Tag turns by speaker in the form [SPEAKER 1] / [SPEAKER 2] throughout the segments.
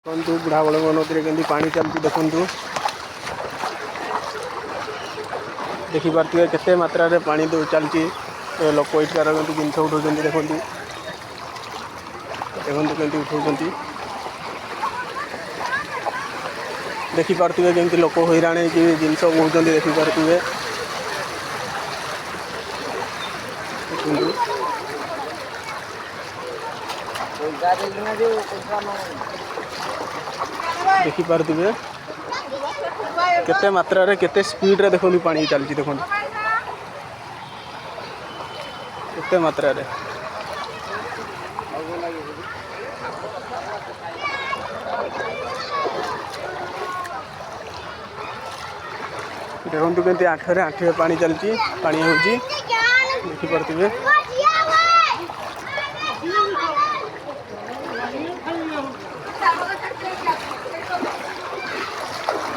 [SPEAKER 1] देखु बुढ़ाबड़ नदी में पानी चलती देखु देखिपे केते मात्रा रे पानी चलती लोक इटार जिन उठाऊँ देखो देखते उठाऊँ देखिपे जमी लोक हईराण जिन बोलते देखिपे देखिपे केते मात्रा रे केते स्पीड रे देखो पानी चलती देखो केते मात्रा रे देखो केमती आठरे आठे पानी चलती पानी हो देखिपे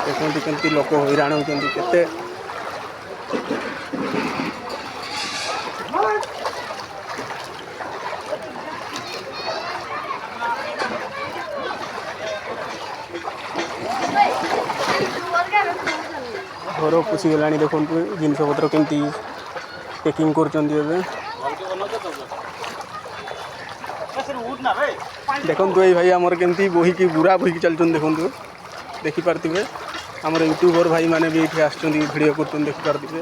[SPEAKER 1] देखते केमती लोक हईराण होती केते घर पुषिगला देखो जिनस पत्र केमती पैकिंग कर देखो ये भाई आमर केमती बोहीकी बुरा बोहीकी चलते देखो देखिपे आमर यूट्यूबर भाई माने भी ये वीडियो कर देखिपे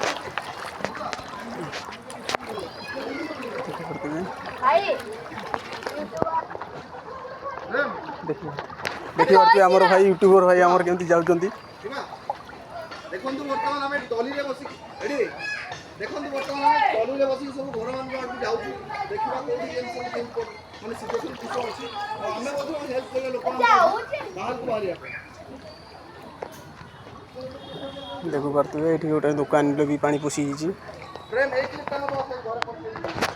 [SPEAKER 1] देखिए आमर भाई यूट्यूबर भाई आमर केमती जाउछंती
[SPEAKER 2] देखंतु वर्तमान हमें टॉली रे बसी रेडी देखंतु वर्तमान हमें टॉली रे बसी सब घर मान आडू जाउछु देखिबा कोठी जेन सब केम माने सिचुएशन किछो अछि हमें बधु हेल्प करे लोक बाहर को बाहरिया
[SPEAKER 1] देखु परतु एठी गोटे दुकान रे भी पानी पोसी जी
[SPEAKER 2] फ्रेम एक लिटर घर पर